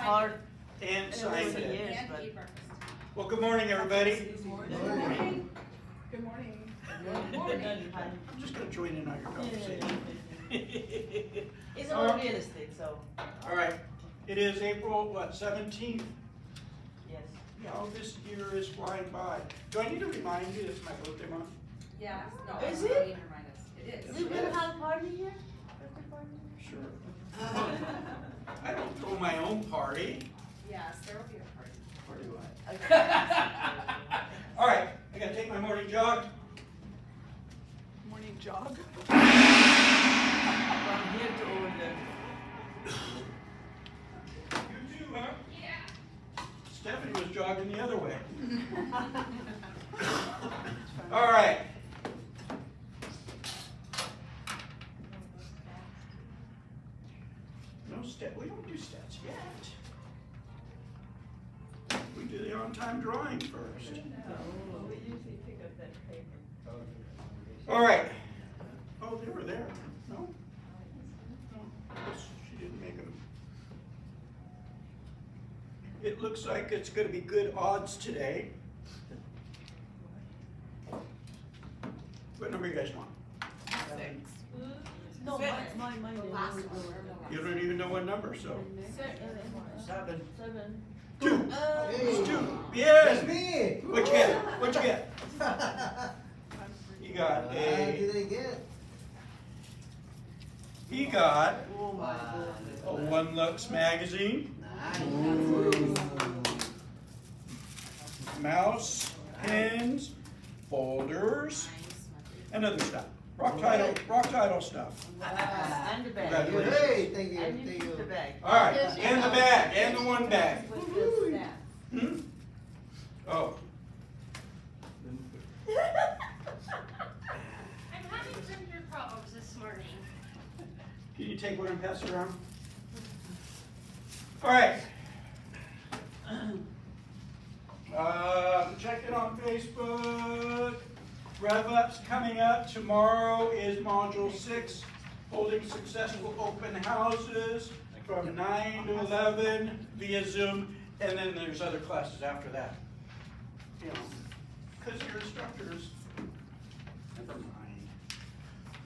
hard and over signed the it. years, And but eat breakfast. Well, good morning, everybody. Good morning. Good morning. Good morning. I'm just gonna join in on your conversation. It's all real estate, so, All right, it is April, what, 17th? yes. Oh, this year is flying by. Do I need to remind you it's my birthday month? Yeah, no. Is you it? don't need to remind us. It is. We will have a party here? Birthday party? Sure. I don't throw my own party. Yes, there will be a party. Or do I? Okay. All right, I gotta take my morning jog. Morning jog. From here to over there. You too, huh? Yeah. Stephanie was jogging the other way. All right. No step. We don't do stats yet. We do the on-time drawing first. We usually pick up that paper. All right. Oh, they were there. No? No. I guess she didn't make them. It looks like it's going to be good odds today. What number you guys want? 6. No, Six. mine. The last one. You don't even know what number, so. 6. 7. 7. 2. Oh. It's 2. That's Yeah. me! What you get? What you get? You got What a. did I get? He got Oh my a goodness. One Lux magazine, mouse, pens, folders, and other stuff. Rock title stuff. And the bag. Congratulations. Hey, thank you, And you thank keep the you. bag. All right, and the bag, and the one bag. With the snacks. Hmm? Oh, I'm having printer problems this morning. can you take one and pass it around? All right. Check it on Facebook. Rev-Up's coming up. Tomorrow is Module 6, holding successful open houses from 9 to 11 via Zoom, and then there's other classes after that. You know, because your instructors, never mind.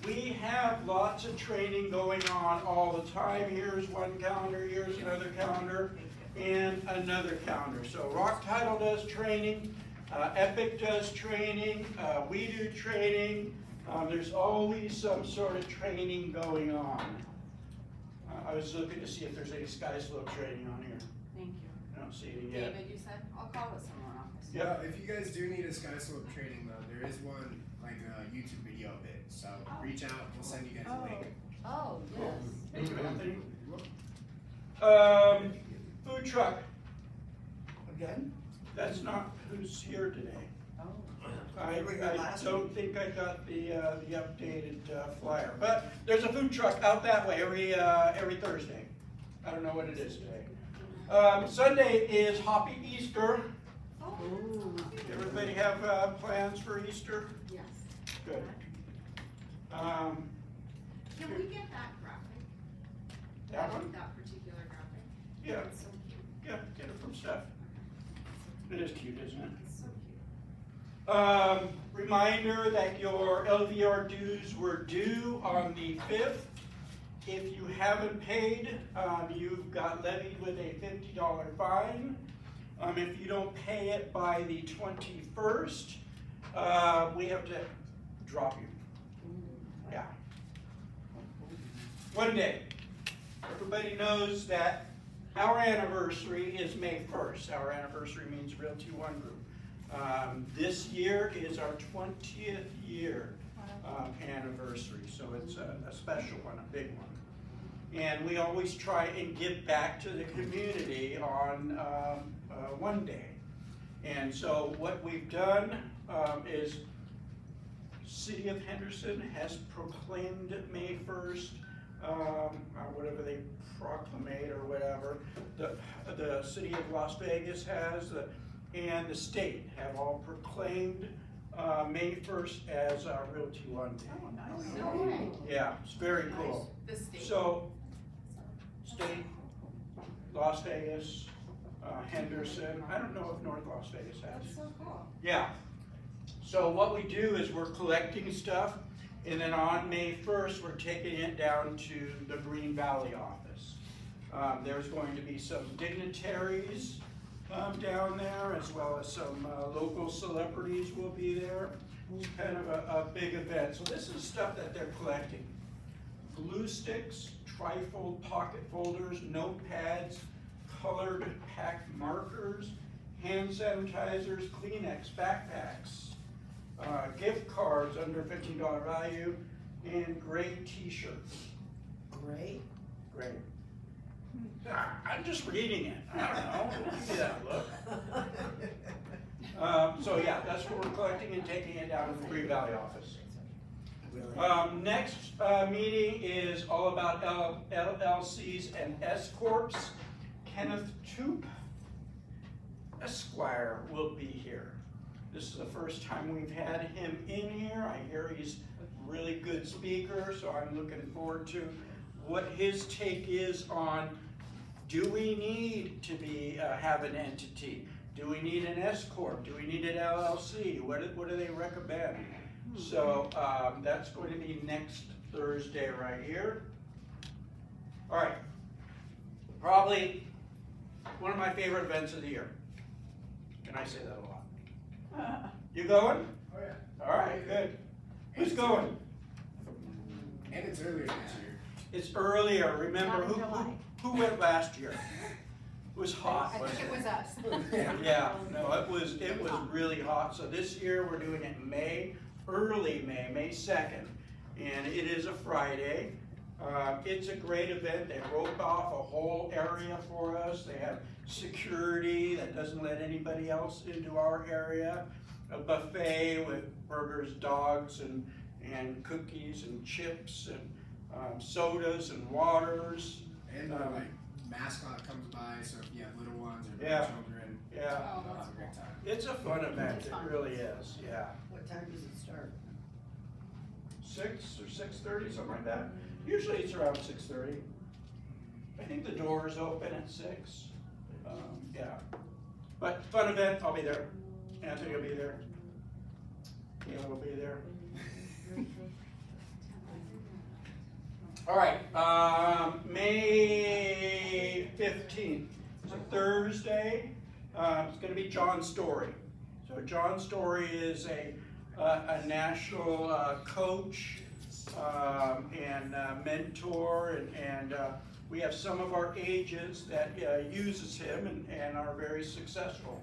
We have lots of training going on all the time. Here's one calendar, here's another calendar, and another calendar. So Rock Title does training, Epic does training, we do training. There's always some sort of training going on. I was looking to see if there's any Sky Slope training on here. Thank you. I don't see any yet. David, you said? I'll call with someone office. Yeah. If you guys do need a Sky Slope training though, there is one, like a YouTube video of it. So reach out, we'll send you guys a link. Oh, yes. Thank you, Anthony. Food truck. Again? That's not who's here today. Oh. I don't think I got the updated flyer, but there's a food truck out that way every Thursday. I don't know what it is today. Sunday is Hoppy Easter. Ooh. Everybody have plans for Easter? Yes. Good. Can we get that graphic? That one? That particular graphic? Yeah, It's so cute. yeah, get it from Steph. It is cute, isn't it? It's so cute. Reminder that your LVR dues were due on the 5th. If you haven't paid, you've got levied with a $50 fine. If you don't pay it by the 21st, we have to drop you. Yeah. One day. Everybody knows that our anniversary is May 1st. Our anniversary means Realty One Group. This year is our 20th year anniversary, so it's a special one, a big one. And we always try and give back to the community on one day. And so what we've done is City of Henderson has proclaimed May 1st, or whatever they proclamate or whatever. The City of Las Vegas has, and the state have all proclaimed May 1st as Realty One Day. Oh, nice. Okay. Yeah, it's very cool. The state. So, state, Las Vegas, Henderson. I don't know if North Las Vegas has. That's so cool. Yeah. So what we do is we're collecting stuff, and then on May 1st, we're taking it down to the Green Valley office. There's going to be some dignitaries down there, as well as some local celebrities will be there. It's kind of a big event. So this is stuff that they're collecting. Glue sticks, trifold pocket folders, notepads, colored packed markers, hand sanitizers, Kleenex backpacks, gift cards under $15 value, and gray t-shirts. Great. Great. I'm just reading it. I don't know. Give me that look. So yeah, that's what we're collecting and taking it down to the Green Valley office. Really? Next meeting is all about LLCs and S-Corps. Kenneth Toop, Esquire, will be here. This is the first time we've had him in here. I hear he's a really good speaker, so I'm looking forward to what his take is on, do we need to have an entity? Do we need an S-Corp? Do we need an LLC? What do they recommend? So that's going to be next Thursday right here. All right, probably one of my favorite events of the year. Can I say that a lot? You going? Oh yeah. All right, good. Who's going? And it's earlier this year. It's earlier. Remember, Not in July. who went last year? It was hot. I think it was us. Yeah, no, it was really hot. So this year we're doing it in May, early May, May 2nd, and it is a Friday. It's a great event. They roped off a whole area for us. They have security that doesn't let anybody else into our area. A buffet with burgers, dogs, and cookies and chips and sodas and waters. And like mascot comes by, so if you have little ones or Yeah. children, Yeah, they'll have a great time. it's a fun event. It really is. Yeah. What time does it start? 6 or 6:30, something like that. Usually it's around 6:30. I think the doors open at 6. Yeah. But fun event, I'll be there. Anthony will be there. Neil will be there. All right, May 15th, it's a Thursday. It's gonna be John Story. So John Story is a national coach and mentor, and we have some of our agents that uses him and are very successful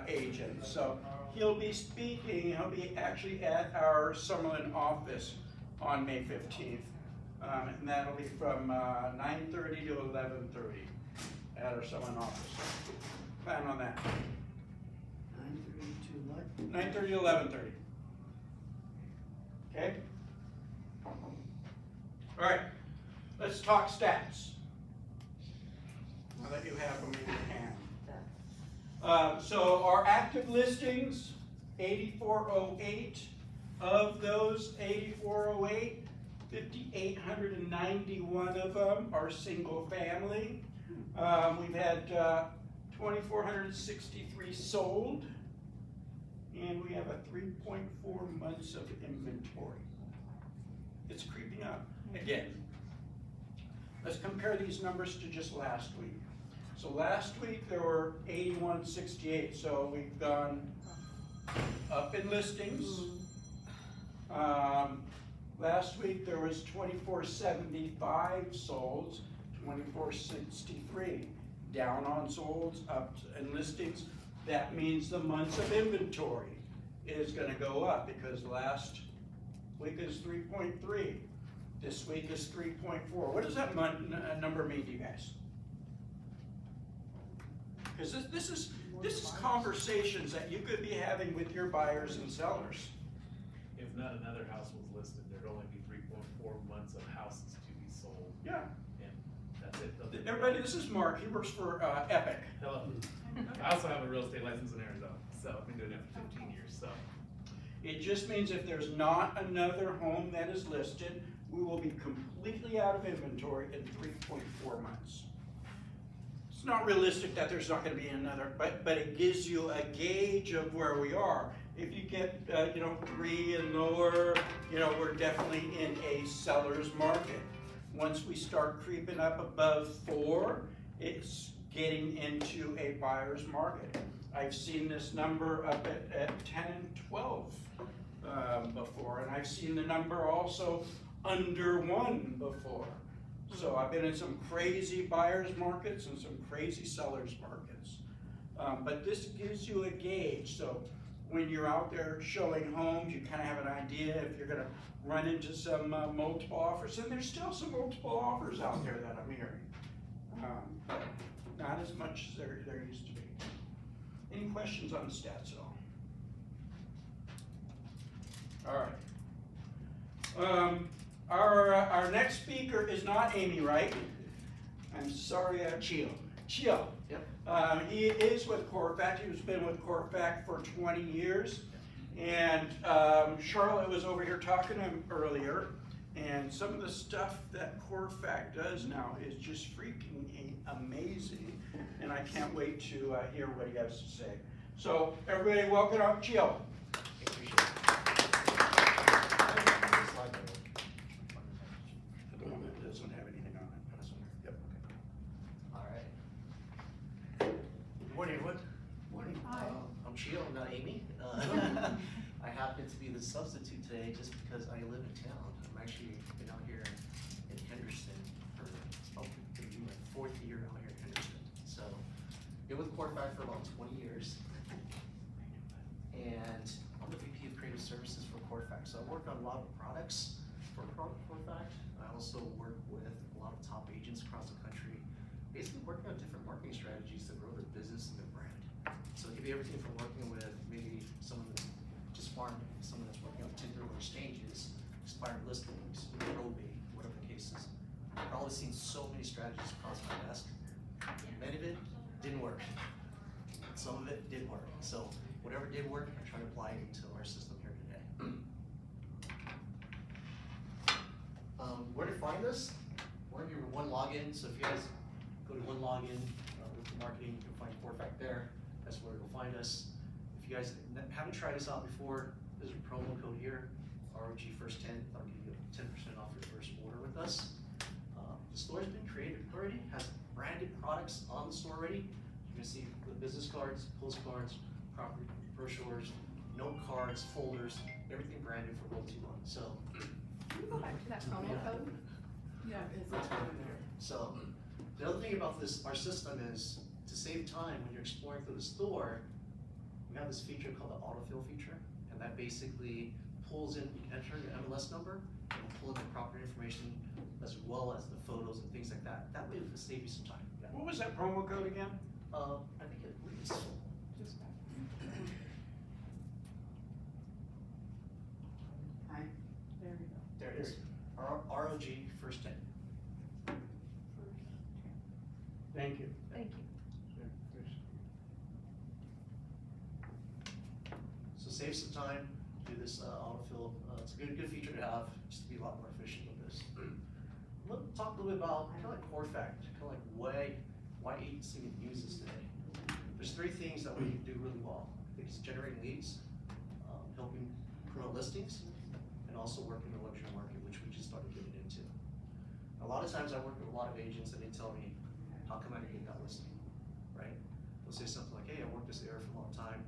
agents. So he'll be speaking, he'll be actually at our Summerlin office on May 15th. And that'll be from 9:30 to 11:30 at our Summerlin office. Plan on that. 9:30 to what? 9:30 to 11:30. Okay? All right, let's talk stats. Now that you have them in your hand. So our active listings, 8408. Of those 8408, 5,891 of them are single family. We've had 2,463 sold, and we have a 3.4 months of inventory. It's creeping up again. Let's compare these numbers to just last week. So last week there were 8168, so we've gone up in listings. Last week there was 2,475 solds, 2,463 down on solds, up in listings. That means the months of inventory is gonna go up because last week is 3.3. This week is 3.4. What does that number mean to you guys? Because this is conversations that you could be having with your buyers and sellers. If not another house was listed, there'd only be 3.4 months of houses to be sold, Yeah. and that's it. Everybody, this is Mark. He works for Epic. Hello. I also have a real estate license in Arizona, so I've been doing it for 15 years, so. It just means if there's not another home that is listed, we will be completely out of inventory in 3.4 months. it's not realistic that there's not gonna be another, but it gives you a gauge of where we are. If you get, 3 and lower, we're definitely in a seller's market. Once we start creeping up above 4, it's getting into a buyer's market. I've seen this number up at 10 and 12 before, and I've seen the number also under 1 before. So I've been in some crazy buyer's markets and some crazy seller's markets. But this gives you a gauge. So when you're out there showing homes, you kind of have an idea if you're gonna run into some multiple offers, and there's still some multiple offers out there that I'm hearing. But not as much as there used to be. Any questions on the stats at all? All right. Our next speaker is not Amy Wright. I'm sorry, Chio. Chio. Yep. He is with Corefact. He's been with Corefact for 20 years. And Charlotte was over here talking to him earlier. And some of the stuff that Corefact does now is just freaking amazing. And I can't wait to hear what he has to say. So everybody welcome up Chio. It doesn't have anything on it. Yep. Alright. Good morning, everyone. Morning. Hi. I'm Chio, I'm not Amy. I happen to be the substitute today just because I live in town. I'm actually been out here in Henderson for gonna be my 4th year out here in Henderson. So, been with Corefact for about 20 years. And I'm the VP of Creative Services for Corefact. So I work on a lot of products for Corefact. I also work with a lot of top agents across the country, basically working on different marketing strategies to grow their business and their brand. So it could be everything from working with maybe someone that's just farming, someone that's working on Tinder or exchanges, expired listings, probate, whatever the case is. I've always seen so many strategies across my desk. Many of it didn't work. Some of it did work. So whatever did work, I try to apply it into our system here today. Where to find us? We're gonna give you one login. So if you guys go to one login with the marketing, you can find Corefact there. That's where you'll find us. If you guys haven't tried us out before, there's a promo code here, ROG First 10. That'll give you 10% off your first order with us. The store's been created already, has branded products on the store already. You can see the business cards, postcards, property brochures, note cards, folders, everything branded for Realty One. So, Can you go back to that promo code? Yeah, is it? so the other thing about this, our system is to save time when you're exploring through the store. We have this feature called the autofill feature, and that basically pulls in, you can enter your MLS number, and pull in the property information as well as the photos and things like that. That way it'll save you some time. Yeah. What was that promo code again? I think it was. Just back. Hi. There we go. There it is. ROG First 10. Thank you. Thank you. So save some time, do this autofill. It's a good feature to have, just to be a lot more efficient with this. We'll talk a little bit about kind of like Corefact, kind of like why agency would use this today. There's 3 things that we do really well. I think it's generating leads, helping promote listings, and also working in the luxury market, which we just started getting into. A lot of times I work with a lot of agents and they tell me, how come I didn't get that listing, right? They'll say something like, hey, I worked this area for a long time.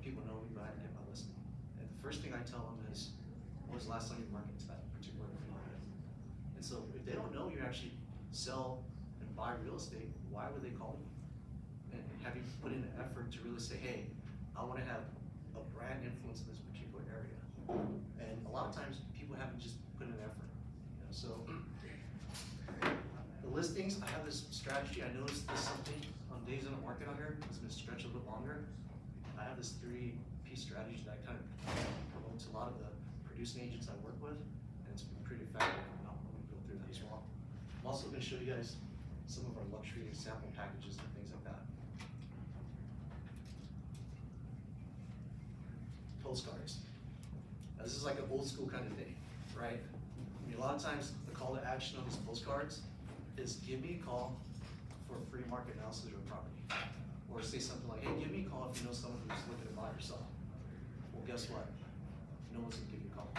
People know me, but I didn't get my listing. And the first thing I tell them is, when was the last time you marketed to that particular area? And so if they don't know you actually sell and buy real estate, why would they call you? And have you put in the effort to really say, hey, I want to have a brand influence in this particular area? And a lot of times people haven't just put in effort. So the listings, I have this strategy. I noticed this something on days in the market out here, it's gonna stretch a little bit longer. I have this 3-piece strategy that I kind of promote to a lot of the producing agents I work with, and it's been pretty effective. I'm gonna go through that as well. I'm also gonna show you guys some of our luxury sample packages and things like that. Postcards. Now this is like an old school kind of day, right? I mean, a lot of times the call to action on these postcards is give me a call for a free market analysis of a property. Or say something like, hey, give me a call if you know someone who's looking to buy or sell. Well, guess what? No one's gonna give you a call.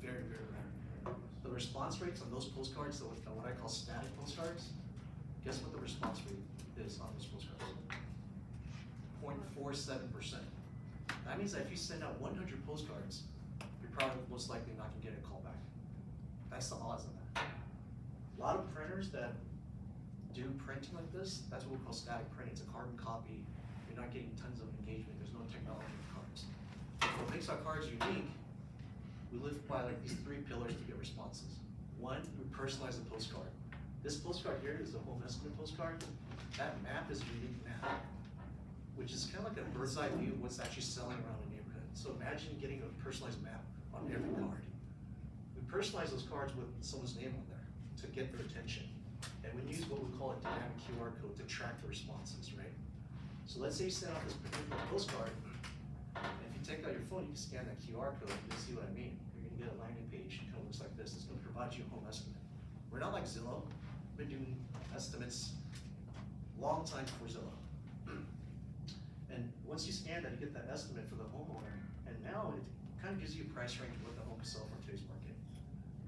Very, very rare. The response rates on those postcards, so what I call static postcards, guess what the response rate is on those postcards? 0.47%. That means that if you send out 100 postcards, you're probably most likely not gonna get a call back. That's the odds on that. A lot of printers that do printing like this, that's what we call static printing. It's a carbon copy. You're not getting tons of engagement. There's no technology in the cards. What makes our cards unique, we live by like these 3 pillars to get responses. One, we personalize the postcard. This postcard here is a home estimate postcard. That map is a unique map, which is kind of like a bird's eye view of what's actually selling around the neighborhood. So imagine getting a personalized map on every card. We personalize those cards with someone's name on there to get their attention. And we use what we call a dynamic QR code to track the responses, right? So let's say you send out this particular postcard, and if you take out your phone, you can scan that QR code, you'll see what I mean. You're gonna get a landing page, it kind of looks like this. It's gonna provide you a home estimate. We're not like Zillow. We've been doing estimates long time before Zillow. And once you scan that, you get that estimate for the homeowner, and now it kind of gives you a price range of what the home can sell for today's market.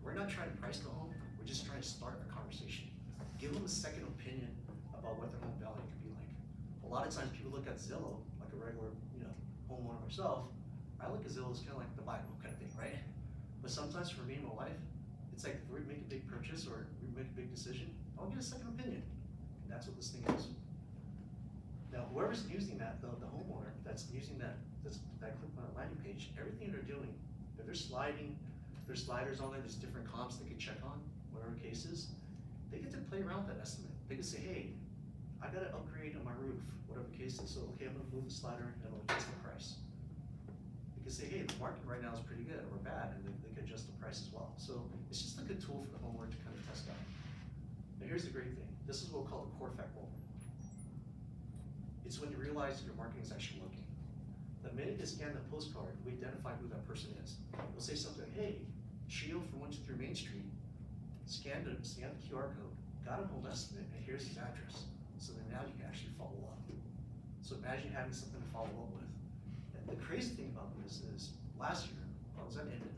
We're not trying to price the home, we're just trying to start a conversation. Give them a second opinion about what their home value could be like. A lot of times people look at Zillow, like a regular, homeowner myself. I look at Zillow as kind of like the Bible kind of thing, right? But sometimes for me and my wife, it's like if we make a big purchase or we make a big decision, I'll get a second opinion. And that's what this thing is. Now, whoever's using that, the homeowner that's using that click on a landing page, everything they're doing, if they're sliding, there's sliders on there, there's different comps they can check on, whatever case is. They get to play around with that estimate. They can say, hey, I got an upgrade on my roof, whatever the case is, so okay, I'm gonna move the slider and it'll adjust the price. They can say, hey, the market right now is pretty good or bad, and they can adjust the price as well. So it's just a good tool for the homeowner to kind of test out. Now here's the great thing. This is what we call the Corefact moment. It's when you realize your marketing is actually working. The minute you scan the postcard, we identify who that person is. We'll say something, hey, Chio from 123 Main Street, scanned the QR code, got a home estimate, and here's his address. So then now you can actually follow up. So imagine having something to follow up with. And the crazy thing about this is, last year, as that ended,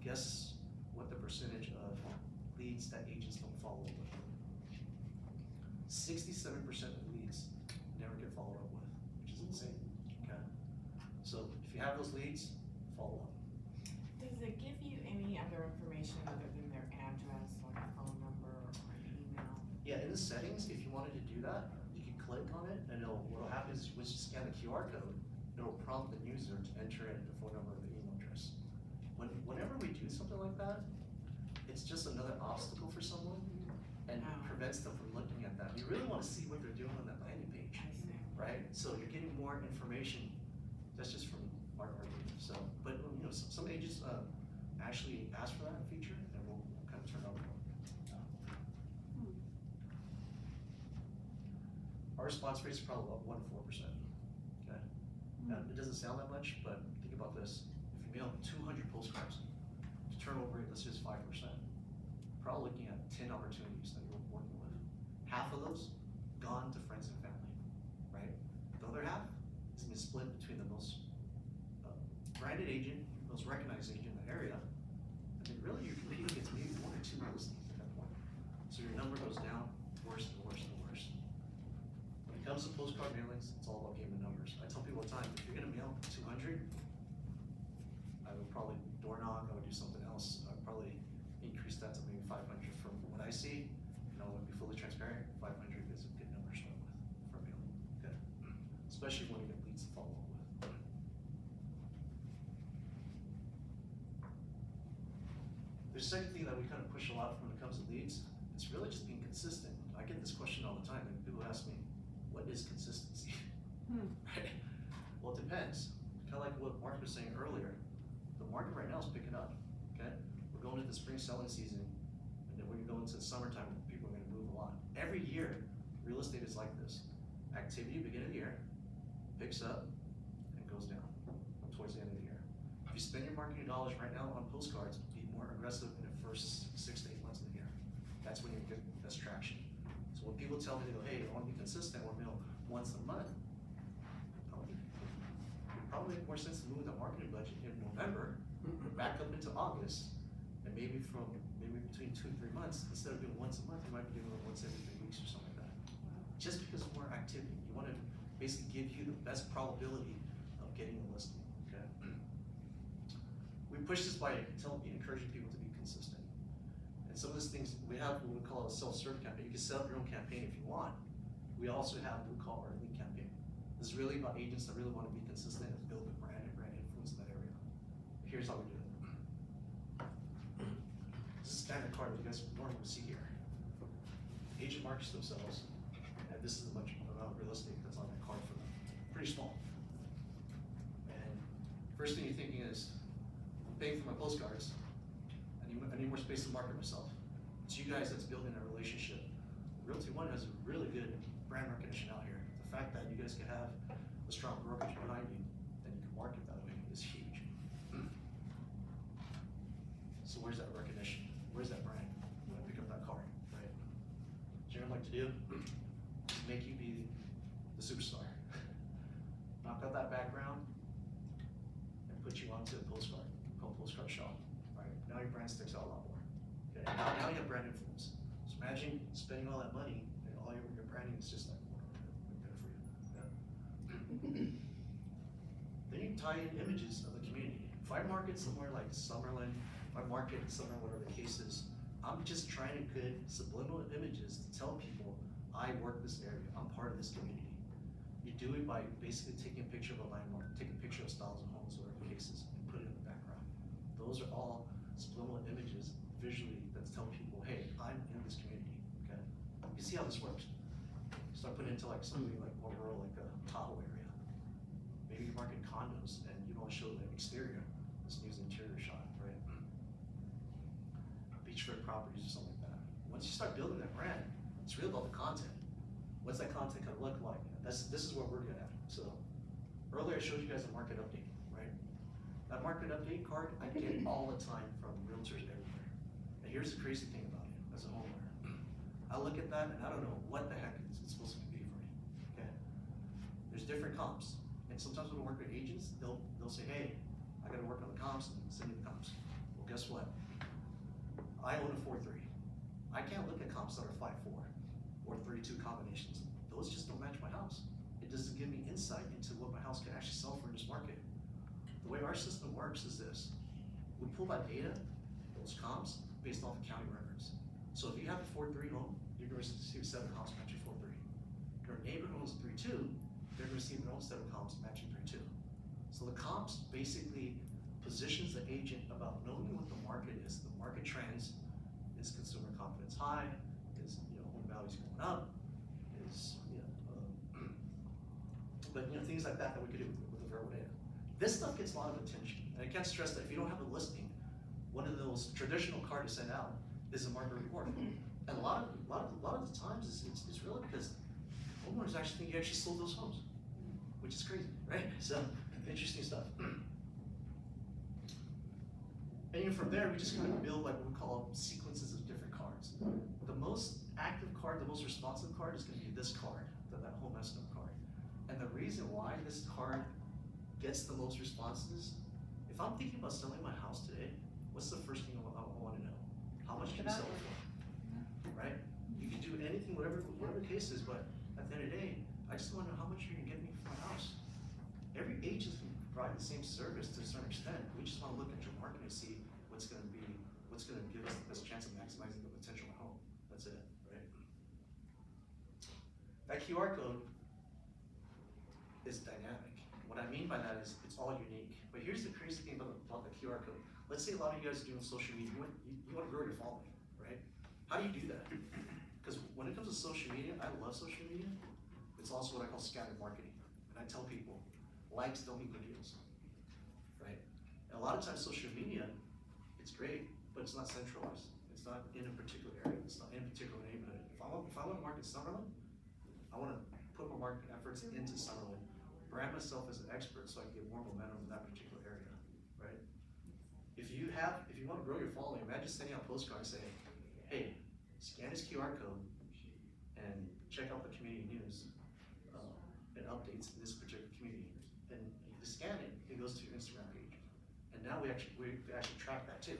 guess what the percentage of leads that agents don't follow up with? 67% of the leads never get followed up with, which is insane, okay? So if you have those leads, follow up. Does it give you any other information other than their address, like a phone number or an email? Yeah, in the settings, if you wanted to do that, you can click on it, and what'll happen is once you scan the QR code, it'll prompt the user to enter in the phone number or the email address. Whenever we do something like that, it's just another obstacle for someone and prevents them from looking at that. You really want to see what they're doing on that landing page, I see. right? So you're getting more information. That's just from our data. So, but some agents actually ask for that feature, and we'll kind of turn it on. Our response rate is probably about 1 to 4%. Okay. Now, it doesn't sound that much, but think about this. If you mail 200 postcards, the turnover rate, let's just 5%. Probably looking at 10 opportunities that you're working with. Half of those gone to friends and family, right? The other half is going to be split between the most branded agent, most recognized agent in the area. I mean, really, you're competing against maybe 1 or 2 real estates at that point. So your number goes down worse and worse and worse. When it comes to postcard mailings, it's all about game of numbers. I tell people all the time, if you're gonna mail 200, I would probably door knock, I would do something else. I'd probably increase that to maybe 500 from what I see. To be fully transparent, 500 is a good number to start with for mailing, okay? Especially when you get leads to follow up with. The second thing that we kind of push a lot when it comes to leads, it's really just being consistent. I get this question all the time, and people ask me, what is consistency? Right? Well, it depends. Kind of like what Mark was saying earlier, the market right now is picking up, okay? We're going into the spring selling season, and then we're going to go into the summertime, people are going to move a lot. Every year, real estate is like this. Activity beginning of the year, picks up, and goes down towards the end of the year. If you spend your marketing dollars right now on postcards, be more aggressive in the first 6 to 8 months of the year. That's when you get best traction. So So when people tell me, they go, hey, I wanna be consistent, I wanna mail once a month, I don't think, it probably make more sense to move the marketing budget in November, back up into August, and maybe between 2 and 3 months, instead of doing once a month, you might be doing it once every 3 weeks or something like that. Just because of more activity, you wanna basically give you the best probability of getting a listing, okay? We push this by encouraging people to be consistent. And some of these things, we have what we call a self-serve campaign. You can set up your own campaign if you want. We also have what we call our lead campaign. This is really about agents that really wanna be consistent and build a brand and brand influence in that area. Here's how we do it. This is a standard card that you guys normally see here. Agent markets themselves, and this is the amount of real estate that's on that card for them. Pretty small. And first thing you're thinking is, I'm paying for my postcards. I need more space to market myself. It's you guys that's building a relationship. Realty One has a really good brand recognition out here. The fact that you guys can have a strong brokerage behind you and you can market that way is huge. So where's that recognition? Where's that brand? When I pick up that card, right? What I'd like to do is make you be the superstar. Knock out that background and put you onto a postcard, called Postcard Shop. Right? Now your brand sticks out a lot more. Okay? Now you have brand influence. So imagine spending all that money and all your branding is just like better for you. Yeah? Then you tie in images of the community. If I market somewhere like Summerlin, if I market somewhere, whatever the case is, I'm just trying to get subliminal images to tell people I work this area, I'm part of this community. You do it by basically taking a picture of a landmark, taking a picture of styles of homes, whatever the case is, and put it in the background. Those are all subliminal images visually that tell people, hey, I'm in this community, okay? You see how this works. Start putting it into like something like more rural, like a Tahoe area. Maybe you're marketing condos and you don't show the exterior, just use the interior shot, right? Beachfront properties or something like that. Once you start building that brand, it's really about the content. What's that content gonna look like? This is what we're good at. So earlier I showed you guys a market update, right? That market update card, I get it all the time from realtors everywhere. And here's the crazy thing about it as a homeowner. I look at that and I don't know what the heck it's supposed to be for me, okay? There's different comps. And sometimes when I work with agents, they'll say, hey, I gotta work on the comps and send me the comps. Well, guess what? I own a 4-3. I can't look at comps that are 5-4 or 3-2 combinations. Those just don't match my house. It doesn't give me insight into what my house can actually sell for in this market. The way our system works is this. We pull that data, those comps, based off of county records. So if you have a 4-3 home, you're gonna receive 7 comps matching 4-3. If your neighbor owns a 3-2, they're gonna receive their own 7 comps matching 3-2. So the comps basically positions the agent about knowing what the market is, the market trends, is consumer confidence high, is home values going up, is but things like that we could do with the verbal data. This stuff gets a lot of attention, and I can't stress that if you don't have a listing, one of those traditional cards to send out is a market report. And a lot of the times it's really because homeowners actually think you actually sold those homes, which is crazy, right? So interesting stuff. And from there, we just kind of build like what we call sequences of different cards. The most active card, the most responsive card is going to be this card, that home estimate card. And the reason why this card gets the most responses, if I'm thinking about selling my house today, what's the first thing I want to know? How much can you sell it for? Right? You can do anything, whatever the case is, but at the end of the day, I just want to know how much you're going to get me for my house. Every agent can provide the same service to a certain extent. We just want to look at your market and see what's going to give us the best chance of maximizing the potential of the home. That's it, right? That QR code is dynamic. What I mean by that is it's all unique. But here's the crazy thing about the QR code. Let's say a lot of you guys are doing social media. You want to grow your following, right? How do you do that? Because when it comes to social media, I love social media. It's also what I call scattered marketing. And I tell people, likes don't equal deals, right? And a lot of times social media, it's great, but it's not centralized. It's not in a particular area. It's not in a particular neighborhood. If I want to market Summerlin, I want to put my marketing efforts into Summerlin, brand myself as an expert so I can get more momentum in that particular area, right? If you want to grow your following, imagine sending out postcards saying, hey, scan this QR code and check out the community news, and updates in this particular community. And you scan it, it goes to your Instagram page. And now we actually track that too.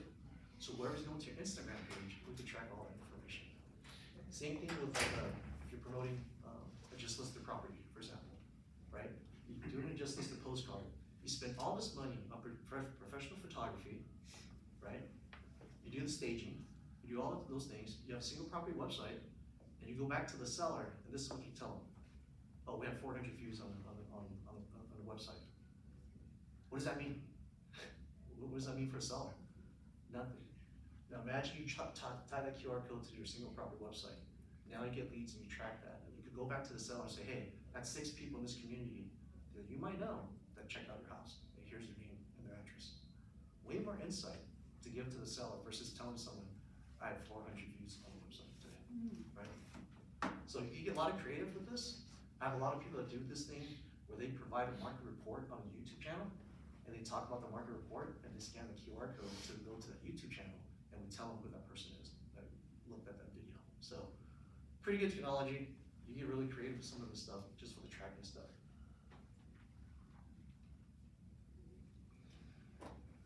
So whoever's going to your Instagram page, we can track all that information. Same thing with if you're promoting a just listed property, for example, right? You're doing a just listed postcard. You spend all this money on professional photography, right? You do the staging, you do all of those things. You have a single property website, and you go back to the seller, and this is what you tell them. Oh, we have 400 views on the website. What does that mean? What does that mean for a seller? Nothing. Now imagine you tie that QR code to your single property website. Now you get leads and you track that. And you could go back to the seller and say, hey, that's 6 people in this community that you might know that checked out your house. And here's their name and their address. Way more insight to give to the seller versus telling someone, I have 400 views on the website today, right? So you get a lot of creative with this. I have a lot of people that do this thing where they provide a market report on a YouTube channel, and they talk about the market report, and they scan the QR code to go to that YouTube channel, and we tell them who that person is that looked at that video. So, pretty good technology. You get really creative with some of this stuff, just for the tracking stuff.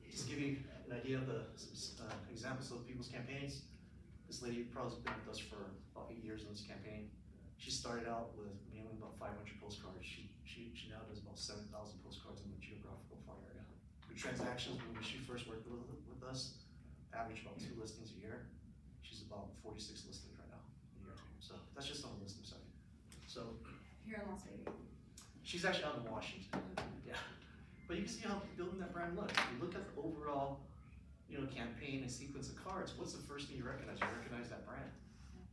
Just give you an idea of the examples of people's campaigns. This lady probably has been with us for about 8 years on this campaign. She started out with mailing about 500 postcards. She now does about 7,000 postcards in the geographical far area. The transactions, when she first worked with us, averaged about 2 listings a year. She's about 46 listings right now a year. So that's just on the listing side. So Here in Las Vegas. she's actually out in Washington. Yeah. But you can see how building that brand looks. You look at the overall, campaign and sequence of cards. What's the first thing you recognize? You recognize that brand.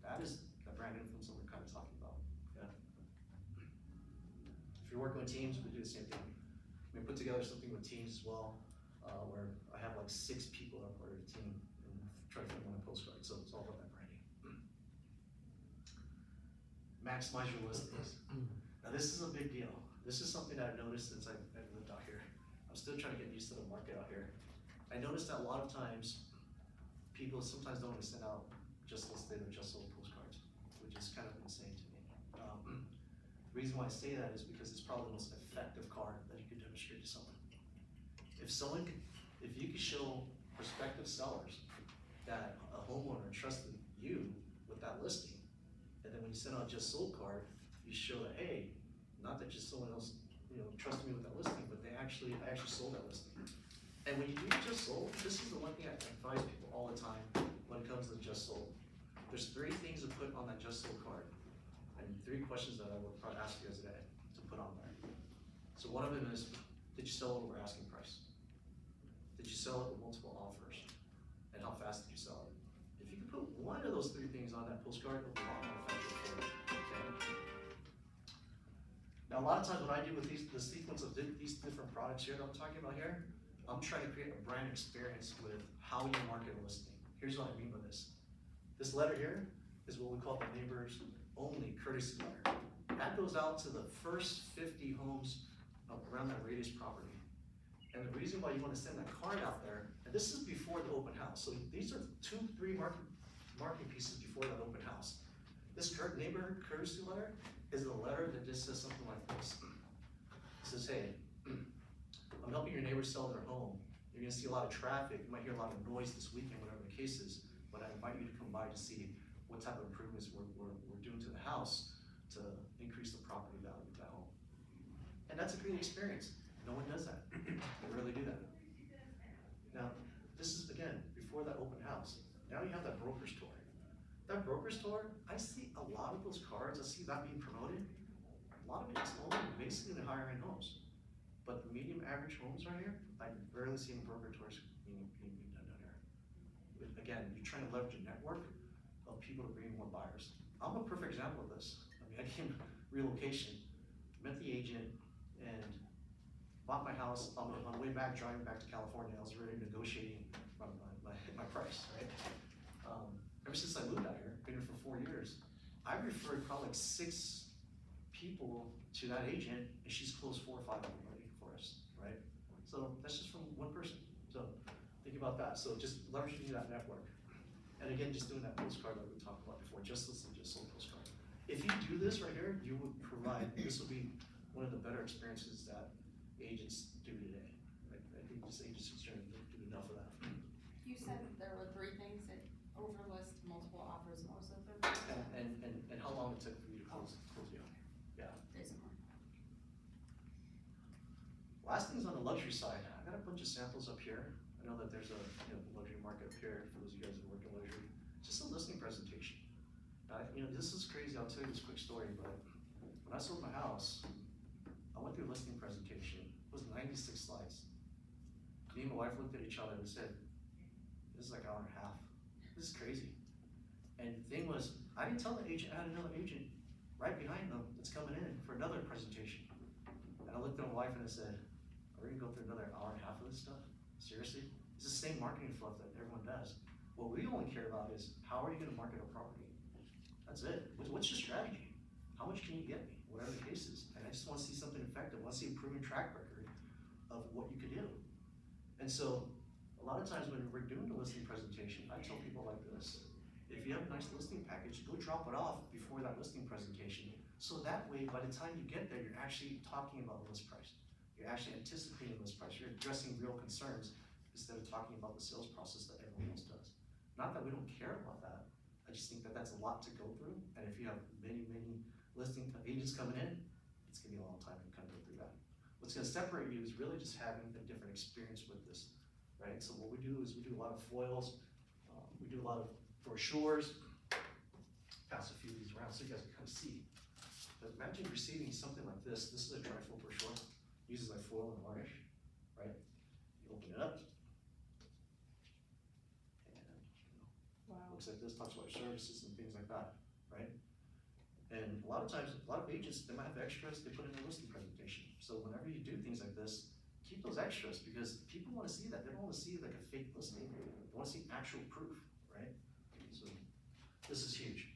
That is the brand influence that we're kind of talking about. Yeah. If you're working with teams, we do the same thing. We put together something with teams as well, where I have like 6 people that are part of the team and try to put them on a postcard. So it's all about that branding. Maximize your listings. Now this is a big deal. This is something that I've noticed since I've lived out here. I'm still trying to get used to the market out here. I noticed that a lot of times, people sometimes don't want to send out just listed or just sold postcards, which is kind of insane to me. The reason why I say that is because it's probably the most effective card that you could demonstrate to someone. If you could show prospective sellers that a homeowner trusted you with that listing, and then when you send out a just sold card, you show that, hey, not that just someone else, trusted me with that listing, but I actually sold that listing. And when you do just sold, this is the one thing I advise people all the time when it comes to just sold. There's 3 things to put on that just sold card, and 3 questions that I would probably ask you guys today to put on there. So one of them is, did you sell it over asking price? Did you sell it with multiple offers? And how fast did you sell it? If you could put one of those 3 things on that postcard, it'll be a lot more effective for you. Okay? Now a lot of times what I do with the sequence of these different products here that I'm talking about here, I'm trying to create a brand experience with how you market a listing. Here's what I mean by this. This letter here is what we call the neighbors only courtesy letter. That goes out to the first 50 homes around that radius property. And the reason why you want to send that card out there, and this is before the open house. So these are 2-3 marketing pieces before that open house. This neighborhood courtesy letter is a letter that just says something like this. It says, hey, I'm helping your neighbors sell their home. You're gonna see a lot of traffic, you might hear a lot of noise this weekend, whatever the case is, but I invite you to come by to see what type of improvements we're doing to the house to increase the property value of that home. And that's a great experience. No one does that. They rarely do that. Now, this is, again, before that open house. Now you have that broker's tour. That broker's tour, I see a lot of those cards, I see that being promoted. A lot of it is only basically the higher end homes. But the medium average homes right here, I rarely see any broker tours being done down here. But again, you're trying to leverage a network of people to bring more buyers. I'm a perfect example of this. I mean, I came relocation, met the agent, and bought my house. On the way back, driving back to California, I was already negotiating my price, right? Ever since I moved out here, been here for 4 years, I've referred probably like 6 people to that agent, and she's closed 4 or 5 of them already for us, right? So that's just from one person. So think about that. So just leveraging that network. And again, just doing that postcard like we talked about before, just listen, just sold postcard. if you do this right here, you would provide, this will be one of the better experiences that agents do today. I think this agency's trying to do enough of that. You said there were 3 things that overlist multiple offers, what was the third? And how long it took for you to close the deal. Yeah. Days or more. Last thing's on the luxury side. I got a bunch of samples up here. I know that there's a luxury market up here for those of you guys that work in luxury. Just a listing presentation. This is crazy. I'll tell you this quick story, but when I sold my house, I went through a listing presentation. It was 96 slides. Me and my wife looked at each other and said, "This is like an hour and a half. This is crazy." And the thing was, I didn't tell the agent I had another agent right behind them that's coming in for another presentation. And I looked at my wife and I said, "Are we gonna go through another hour and a half of this stuff? Seriously? It's the same marketing fluff that everyone does. What we only care about is how are you gonna market a property? That's it. What's your strategy? How much can you get me? Whatever the case is. And I just wanna see something effective. I wanna see a proven track record of what you could do." And so, a lot of times when we're doing the listing presentation, I tell people like this: if you have a nice listing package, go drop it off before that listing presentation. So that way, by the time you get there, you're actually talking about the list price. You're actually anticipating the list price. You're addressing real concerns instead of talking about the sales process that everyone else does. Not that we don't care about that. I just think that that's a lot to go through. And if you have many listing agents coming in, it's gonna be a long time to kind of go through that. What's gonna separate you is really just having a different experience with this, right? So what we do is we do a lot of foils, we do a lot of brochures. Pass a few of these around so you guys can kind of see. But imagine receiving something like this. This is a trifold brochure. Uses like foil and varnish, right? You open it up, and Wow. looks like this, talks about your services and things like that, right? And a lot of times, a lot of agents, they might have extras they put in their listing presentation. So whenever you do things like this, keep those extras because people wanna see that. They don't wanna see like a fake listing. They wanna see actual proof, right? So this is huge.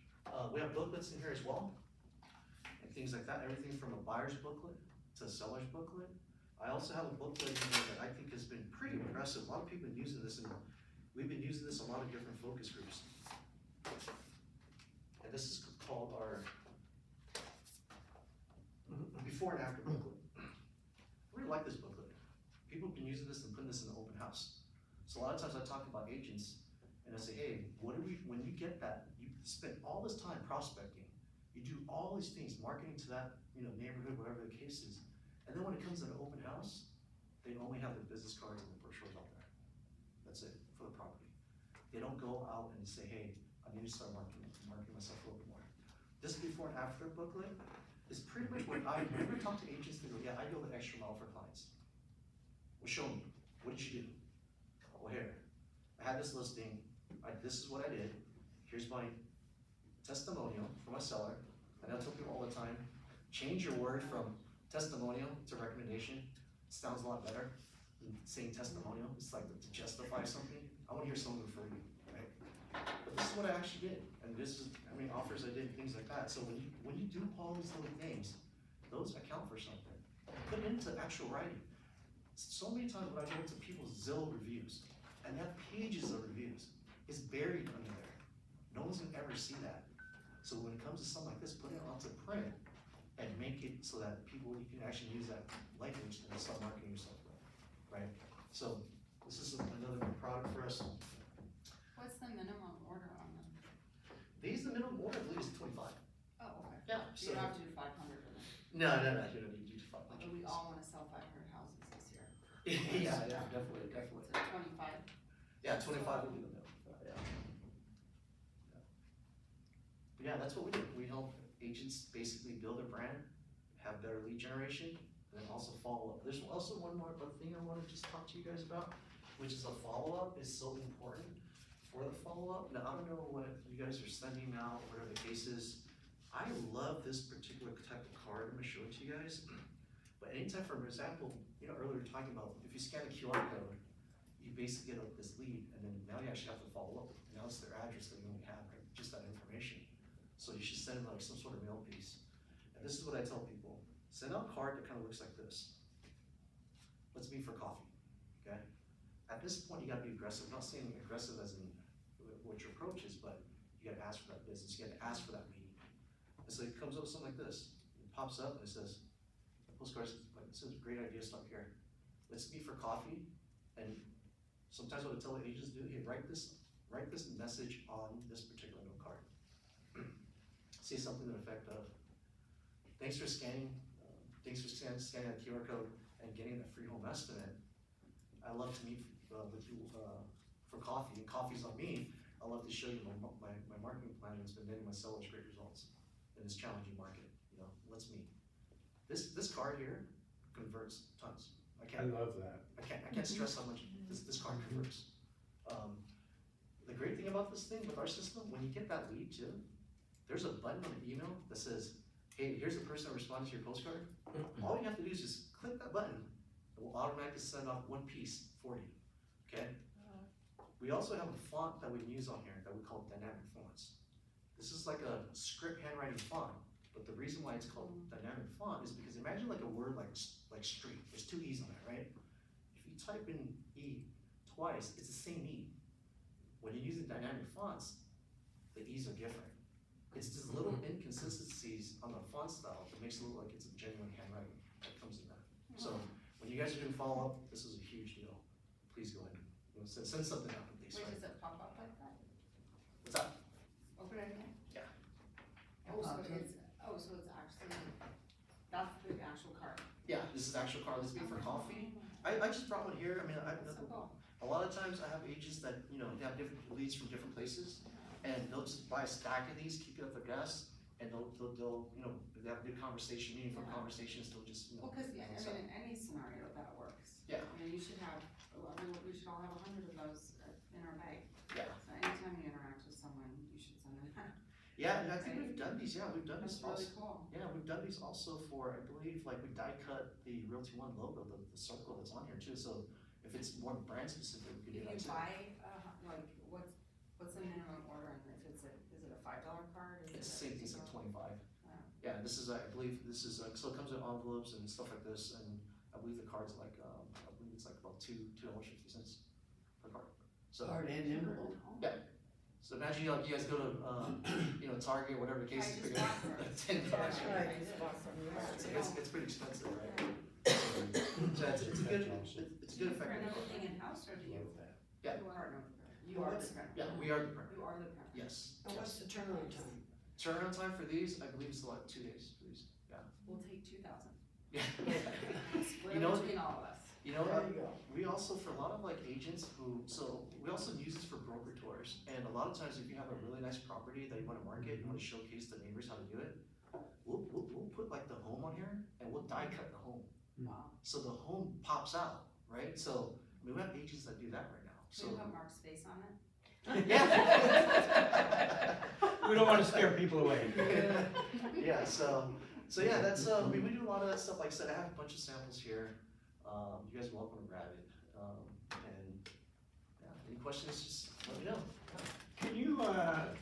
We have booklets in here as well, and things like that. Everything from a buyer's booklet to a seller's booklet. I also have a booklet in here that I think has been pretty impressive. A lot of people have been using this, and we've been using this in a lot of different focus groups. And this is called our before and after booklet. I really like this booklet. People have been using this and putting this in the open house. So a lot of times I talk about agents and I say, hey, when you get that, you spend all this time prospecting, you do all these things, marketing to that neighborhood, whatever the case is, and then when it comes to an open house, they only have the business cards and the brochures out there. That's it for the property. They don't go out and say, hey, I need to start marketing myself a little bit more. This before and after booklet is pretty much what I never talk to agents. They go, yeah, I go the extra mile for clients. Well, show me. What did you do? Well, here, I had this listing. This is what I did. Here's my testimonial from a seller. And I tell people all the time, change your word from testimonial to recommendation. It sounds a lot better than saying testimonial. It's like to justify something. I want to hear someone refer you, right? But this is what I actually did. And this is, offers I did, things like that. So when you do all these little things, those account for something. Put it into actual writing. So many times when I go into people's Zillow reviews, and they have pages of reviews, it's buried under there. No one's gonna ever see that. So when it comes to something like this, put it onto print and make it so that you can actually use that language and start marketing yourself with, right? So this is another good product for us. What's the minimum order on them? The minimum order, I believe, is 25. Oh, okay. Yeah. So you don't have to do 500 for them. No, you don't need to do 500. But we all wanna sell 500 houses this year. Yeah, definitely. So 25. Yeah, 25 would be the minimum. But yeah, that's what we do. We help agents basically build a brand, have better lead generation, and then also follow up. There's also one more thing I want to just talk to you guys about, which is a follow-up is so important for the follow-up. Now, I don't know what you guys are sending out, whatever the case is. I love this particular type of card. I'm gonna show it to you guys. But anytime, for example, earlier we were talking about if you scan a QR code, you basically get this lead, and then now you actually have to follow up. Now it's their address that you only have, right? Just that information. So you should send like some sort of mail piece. And this is what I tell people. Send out a card that kind of looks like this. Let's meet for coffee, okay? At this point, you gotta be aggressive. I'm not saying aggressive as in what your approach is, but you gotta ask for that business. You gotta ask for that meeting. And so it comes up with something like this, it pops up and it says, postcards, like, it says, great idea, stop here. Let's meet for coffee, and sometimes what I tell the agents to do, hey, write this message on this particular note card. Say something to the effect of, thanks for scanning that QR code and getting that free home estimate. I'd love to meet with you for coffee, and coffee's on me. I'd love to show you my marketing plan that's been getting my sellers great results in this challenging market. You know, let's meet. This card here converts tons. I love that. I can't stress how much this card converts. The great thing about this thing with our system, when you get that lead too, there's a button on the email that says, hey, here's the person that responded to your postcard. All you have to do is just click that button. It will automatically send off one piece for you, okay? We also have a font that we use on here that we call dynamic fonts. This is like a script handwriting font, but the reason why it's called dynamic font is because imagine like a word like street. There's two E's on it, right? If you type in E twice, it's the same E. When you're using dynamic fonts, the E's are different. It's just little inconsistencies on the font style that makes it look like it's a genuine handwriting that comes in there. So when you guys are doing follow-up, this is a huge deal. Please go ahead and send something out, please. Wait, does it pop up like that? What's that? Open it again? Yeah. Oh, so it's actually, that's the actual card. Yeah, this is actual card. Let's meet for coffee. I just brought one here. I mean, So cool. a lot of times I have agents that, you know, they have different leads from different places, and they'll just buy a stack of these, keep it at their desk, and they'll you know, they have a good conversation, meaningful conversations, they'll just, you know. Well, cause, yeah, I mean, in any scenario that works. Yeah. I mean, you should have, we should all have 100 of those in our bag. Yeah. So anytime you interact with someone, you should send it out. Yeah, and I think we've done these, we've done That's this also. really cool. Yeah, we've done these also for, I believe, like we die cut the Realty One logo, the circle that's on here too, so if it's more brand specific, we could do If that you too. buy, like, what's the minimum order, and if it's is it a $5 card? Is It's the it same thing, it's like $50? 25. Yeah. Yeah, this is, I believe, this is, so it comes in envelopes and stuff like this, and I believe the card's like, I believe it's like about $2.50 per card. So, Card and envelope. yeah. So imagine you guys go to, you know, Target, whatever the case, I is, just pick bought up hers. 10 cards. Right. I just bought some of yours. It's pretty expensive, right? So it's a good effective. Print everything in-house, or do you? Yeah. You partner with her? You are the printer? Yeah, we are the printer. You are the printer? Yes. And what's the turnaround time? Turnaround time for these, I believe it's like 2 days for these. Yeah. We'll take 2,000. Yeah. Split You know- it between all of us. You know, There you go. we also, for a lot of like agents who, so we also use this for broker tours. And a lot of times if you have a really nice property that you wanna market, you wanna showcase the neighbors how to do it, we'll put like the home on here and we'll die cut the home. Wow. So the home pops out, right? So, I mean, we have agents that do that right now, Should so. we put Mark's face on it? Yeah. We don't wanna scare people away. Yeah, so yeah, that's, I mean, we do a lot of that stuff, like I said, I have a bunch of samples here, you guys are welcome to grab it, and, yeah, any questions, just let me know. Can you,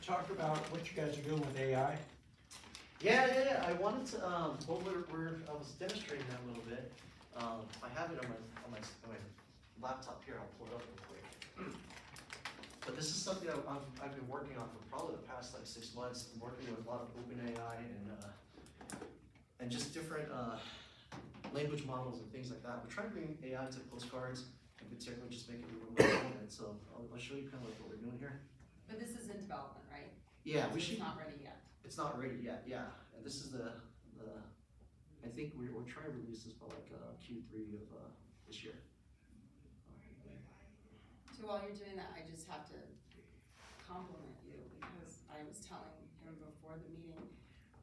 talk about what you guys are doing with AI? Yeah, I wanted to, well, I was demonstrating that a little bit, I have it on my laptop here, I'll pull it up real quick. But this is something I've been working on for probably the past like 6 months. I'm working with a lot of OpenAI and just different language models and things like that. We're trying to bring AI to postcards and particularly just make it a little more relevant. So I'll show you kind of like what we're doing here. But this is in development, right? Yeah, we So should. It's not ready yet. It's not ready yet. Yeah, and this is the I think we're trying to release this by like Q3 of this year. So while you're doing that, I just have to compliment you, because I was telling him before the meeting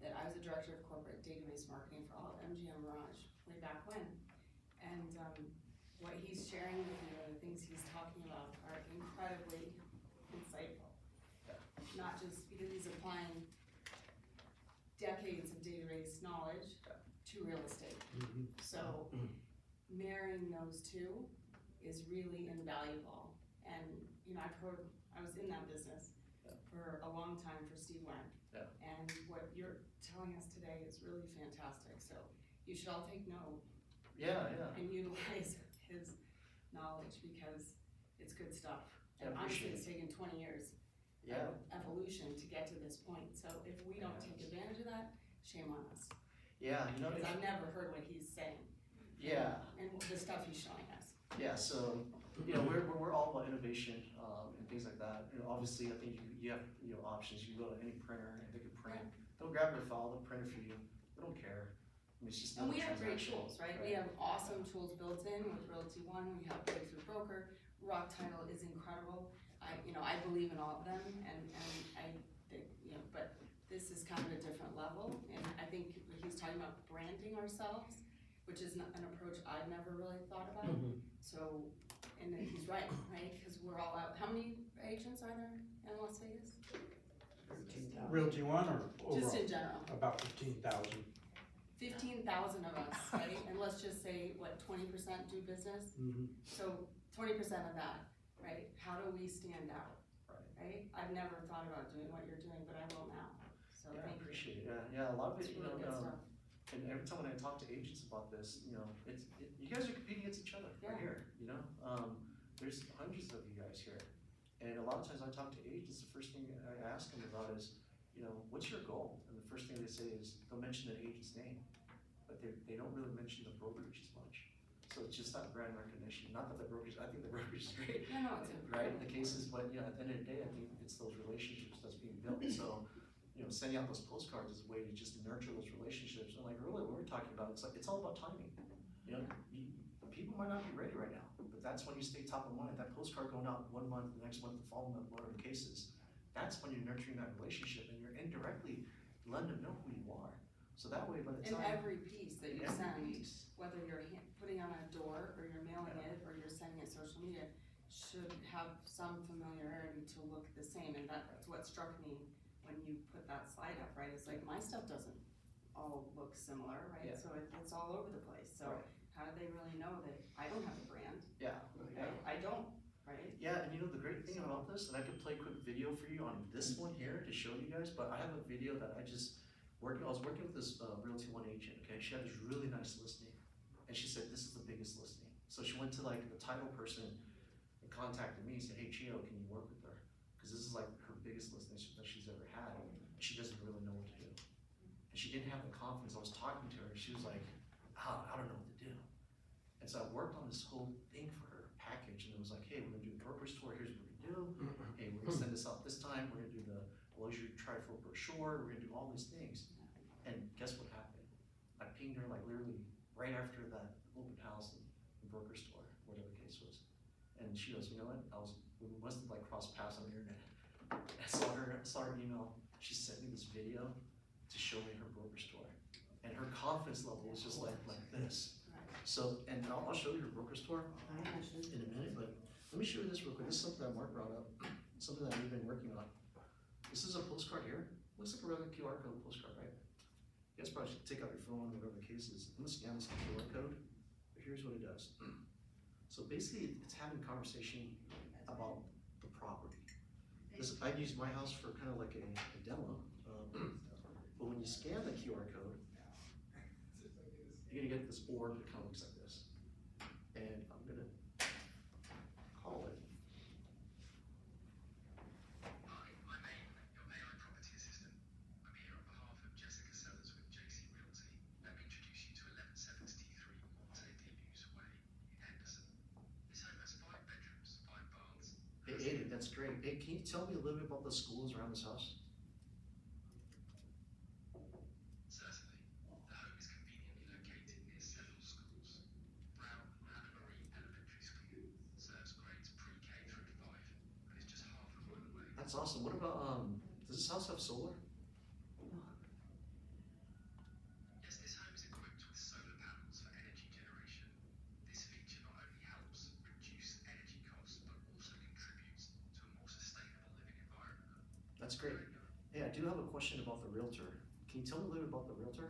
that I was a director of corporate database marketing for all of MGM Mirage way back when. And what he's sharing with you and the things he's talking about are incredibly insightful. Not just because he's applying decades of database knowledge to real estate. So marrying those two is really invaluable. And, you know, I was in that business for a long time for Steve Wang. Yeah. And what you're telling us today is really fantastic, so you should all take note. Yeah. And utilize his knowledge, because it's good stuff. Yeah, And honestly, appreciate it's taken 20 years Yeah. evolution to get to this point, so if we don't take advantage of that, shame on us. Yeah, you know, Because I've never heard what he's saying. yeah. And the stuff he's showing us. Yeah, so, you know, we're all about innovation, and things like that. You know, obviously, I think you have, you know, options. You go to any printer and they can print. They'll grab your file, they'll print it for you. They don't care. I mean, it's just And another we have great transaction, tools, right? We have awesome tools built in with Realty One, we have Breakthrough Broker, Rock Title is incredible. I believe in all of them, and I think, but this is kind of a different level, and I think he's talking about branding ourselves, which is an approach I've never really thought about. So, and then he's right, because we're all out, how many agents are there in Las Vegas? Realty One or overall? Just in general. About 15,000. 15,000 of us, right? And let's just say, 20% do business? So 20% of that, right? How do we stand out, right? I've never thought about doing what you're doing, but I will now. So Yeah, I thank you. appreciate it. Yeah, a lot of It's it, really good stuff. and every time when I talk to agents about this, you know, you guys are competing against each other right Yeah. here, you know? There's hundreds of you guys here. And a lot of times I talk to agents, the first thing I ask them about is, you know, what's your goal? And the first thing they say is, they'll mention the agent's name, but they don't really mention the brokerage as much. So it's just not brand recognition. Not that the brokerage, I think the brokerage is great, No, it's right, in the cases, but, you know, at the end of the day, I think it's those relationships that's being built. So, you know, sending out those postcards is a way to just nurture those relationships. And like really what we're talking about, it's like, it's all about timing. You know, people might not be ready right now, but that's when you stay top of mind. That postcard going out 1 month, the next month, the following month, whatever the case is, that's when you're nurturing that relationship and you're indirectly letting them know who you are. So that way, by the In time. every piece that you every send, piece. whether you're putting on a door or you're mailing it or you're sending it social media, should have some familiarity to look the same. And that's what struck me when you put that slide up, right? It's like my stuff doesn't all look similar, right? Yeah. So it's all over the place. So Right. how do they really know that I don't have a brand? Yeah, yeah. I don't, right? Yeah, and you know the great thing about this, and I could play a quick video for you on this one here to show you guys, but I have a video that I was working with this Realty One agent, okay, she had this really nice listing, and she said, this is the biggest listing. So she went to like the title person and contacted me, said, hey Chio, can you work with her? Cause this is like her biggest listing that she's ever had, and she doesn't really know what to do. And she didn't have the confidence. I was talking to her, and she was like, I don't know what to do. And so I worked on this whole thing for her, package, and it was like, hey, we're gonna do a brokerage tour, here's what we're gonna do. Hey, we're gonna send this out this time, we're gonna do the luxury trifold brochure, we're gonna do all these things. And guess what happened? I pinged her like literally right after that open house and broker store, whatever the case was. And she goes, you know what, we must have like crossed paths on the internet. I saw her email, she sent me this video to show me her broker store. And her confidence level was just like this. So, and I'll show you her broker store in a minute, but let me show you this real quick. This is something that Mark brought up, something that we've been working on. This is a postcard here. Looks like a regular QR code postcard, right? You guys probably should take out your phone, whatever the case is. I'm gonna scan this QR code, but here's what it does. So basically, it's having conversation about the property. I use my house for kind of like a demo, but when you scan the QR code, you're gonna get this orb that kind of looks like this. And I'm gonna call it. Hi, I'm Aim, your AI property assistant. I'm here on behalf of Jessica Sellers with JC Realty. Let me introduce you to 1173 Monte de Luz Way in Henderson. This home has 5 bedrooms, 5 baths. Hey, Aiden, that's great. Hey, can you tell me a little bit about the schools around this house? Certainly. The home is conveniently located near several schools. Brown Hannah Marie Elementary School serves grades pre-K through 5 and is just half a mile away. That's awesome. What about, does this house have solar? Yes, this home is equipped with solar panels for energy generation. This feature not only helps reduce energy costs, but also contributes to a more sustainable living environment. That's great. Hey, I do have a question about the realtor. Can you tell me a little bit about the realtor?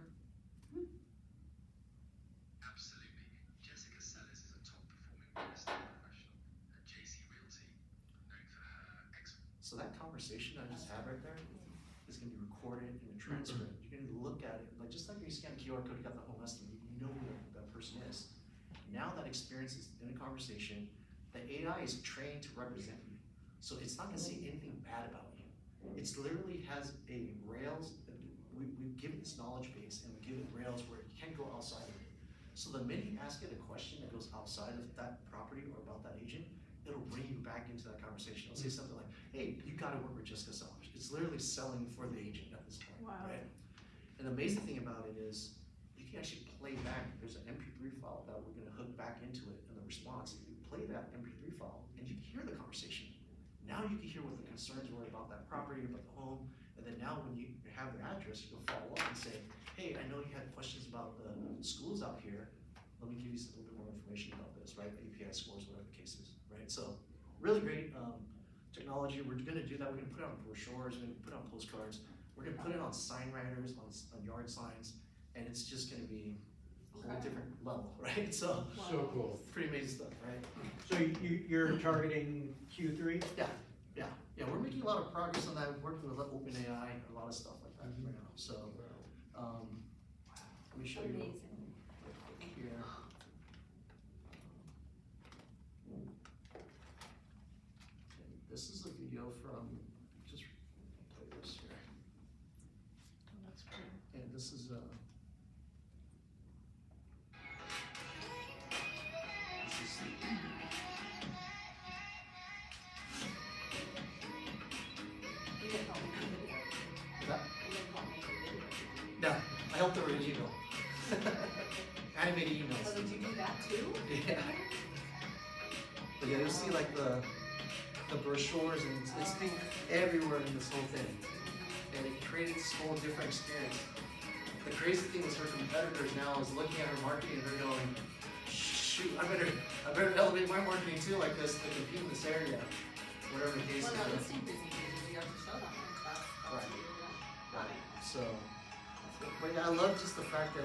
Absolutely. Jessica Sellers is a top-performing real estate professional at JC Realty, known for her excellent. So that conversation I just had right there is gonna be recorded in a transcript. You're gonna look at it, like just like when you scan a QR code, you got the home estimate, you know who that person is. Now that experience is in a conversation, the AI is trained to represent you. So it's not gonna say anything bad about you. It's literally has a rails, we've given this knowledge base and we give it rails where you can't go outside of it. So the minute you ask it a question that goes outside of that property or about that agent, it'll bring you back into that conversation. It'll say something like, hey, you gotta work with Jessica Sellers. It's literally selling for the agent at this point, Wow. right? And the amazing thing about it is, you can actually play back, there's an MP3 file that we're gonna hook back into it in the response. You play that MP3 file and you can hear the conversation. Now you can hear what the concerns were about that property, about the home, and then now when you have their address, you can follow up and say, hey, I know you had questions about the schools out here. Let me give you a little bit more information about this, right? API scores, whatever the case is, right? So, really great technology. We're gonna do that. We're gonna put it on brochures, we're gonna put it on postcards. We're gonna put it on sign writers, on yard signs, and it's just gonna be a whole different level, right? So, So cool. pretty amazing stuff, right? So you're targeting Q3? Yeah, we're making a lot of progress on that, working with OpenAI, and a lot of stuff like that right now, so, let me show you Amazing. here. Okay, this is a video from, just play this here. That's cool. And this is, no, I helped her with an email. Animated emails. So did you do that too? Yeah. But yeah, you'll see like the brochures and it's being everywhere in this whole thing. And it created this whole different experience. The crazy thing is her competitors now is looking at her marketing and they're going, shoot, I better elevate my marketing too like this to compete in this area. Whatever the case Well, no, is. listing presentations, you have to show them. That's Right. what you're doing. Right. So, but yeah, I love just the fact that,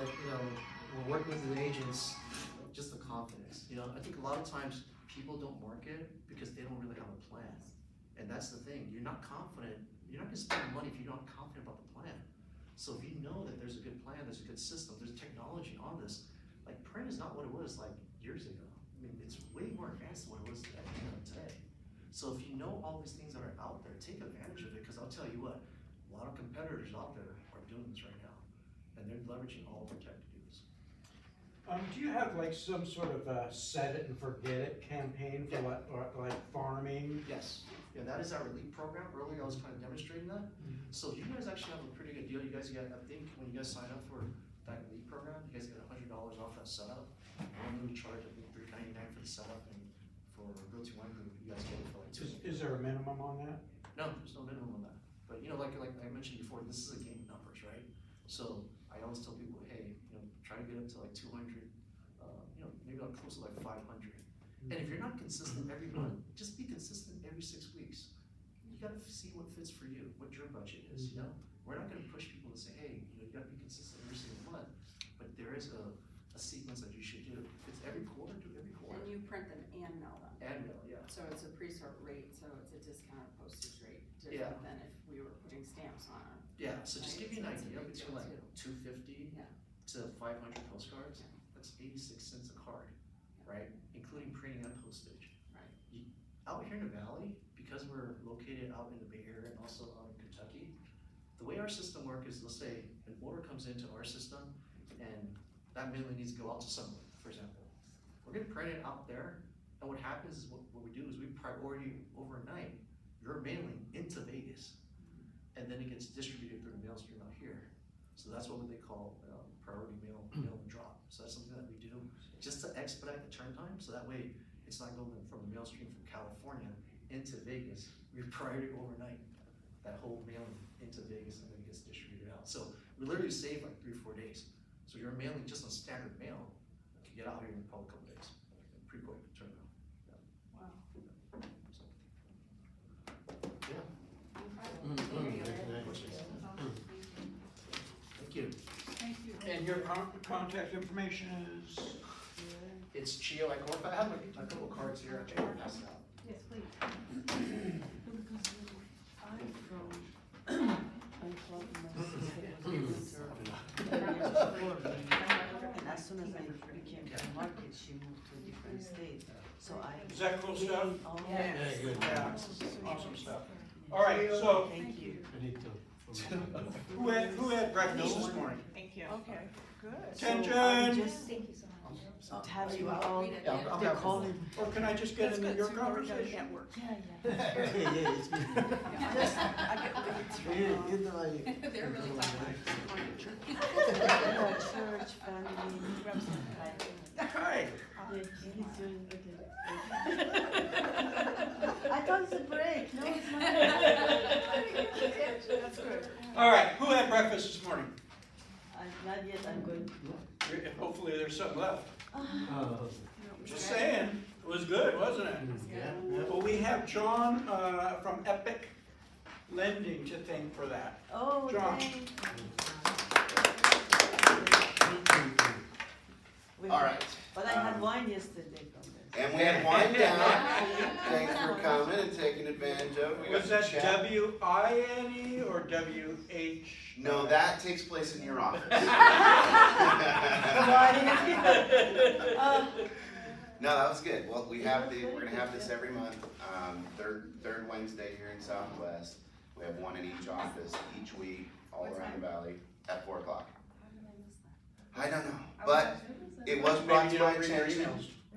we're working with the agents, just the confidence, I think a lot of times people don't market because they don't really have a plan. And that's the thing, you're not confident, you're not gonna spend money if you're not confident about the plan. So if you know that there's a good plan, there's a good system, there's technology on this, like print is not what it was like years ago. I mean, it's way more advanced than what it was today. So if you know all these things that are out there, take advantage of it, because I'll tell you what, a lot of competitors out there are doing this right now, and they're leveraging all of our tech to do this. Do you have like some sort of a set it and forget it campaign for like farming? Yes, yeah, that is our elite program. Earlier I was kind of demonstrating that. So you guys actually have a pretty good deal. You guys get, I think when you guys sign up for that elite program, you guys get $100 off that setup. Normally we charge I think $399 for the setup, and for Go-To-One Group, you guys get it for like Is there a minimum on that? No, there's no minimum on that. But like I mentioned before, this is a game of numbers, right? So I always tell people, hey, try to get up to like 200, maybe like close to like 500. And if you're not consistent every month, just be consistent every 6 weeks. You gotta see what fits for you, what your budget is, We're not gonna push people to say, hey, you gotta be consistent every single month. But there is a sequence that you should do. If it's every quarter, do every quarter. And you print them and mail them. And mail, yeah. So it's a pre-sort rate, so it's a discounted postage rate, Yeah. different than if we were putting stamps on it. Yeah, so just Right, give you an so that's a idea, big between deal like too. 250 Yeah. to 500 postcards, that's 86 cents a card, right? Including printing and postage. Right. Out here in the valley, because we're located out in the Bay Area and also out in Kentucky, the way our system works is, let's say an order comes into our system and that mailing needs to go out to someone, for example. We're gonna print it out there, and what happens is what we do is we priority overnight your mailing into Vegas, and then it gets distributed through the mail stream out here. So that's what they call priority mail and drop. So that's something that we do just to expedite the turn time, so that way it's not going from the mail stream from California into Vegas. We priority overnight that whole mailing into Vegas, and then it gets distributed out. So we literally save like 3 or 4 days. So your mailing just on standard mail can get out here in probably a couple days. Pretty quick turnaround. Wow. So, yeah. Thank you. Thank you. And your contact information is? It's Chio at Corefact. I have a couple of cards here. I can pass it out. Yes, please. And as soon as I became to the market, she moved to a different state. So I. Is that cool stuff? Oh, Yeah. Yeah, awesome stuff. All right, so Thank you. I need to. who had breakfast this morning? Thank you. Okay, good. Attention. So I'm just telling you all Yeah, the I'll have COVID. Or can I just get into your conversation? At work. Yeah, yeah. It's good. Just, I get You know, like. They're really church, family. Hi. Yeah, he's doing okay. I thought it's a break. No, it's not. That's good. All right, who had breakfast this morning? Not yet, I'm going to. Hopefully there's something left. Oh. Just saying, it was good, wasn't it? Yeah. Well, we have John from Epic Lending to thank for that. Oh, John. thanks. All right. But I had wine yesterday from there. And we had wine down. Thanks for coming and taking advantage of it. We got Was to that chat. W-I-N-E or W-H? No, that takes place in your office. No, that was good. Well, we're gonna have this every month, third Wednesday here in Southwest. We have one in each office, each week, all around the valley, at 4 o'clock. I don't know, but it was brought Maybe to you my don't read your attention.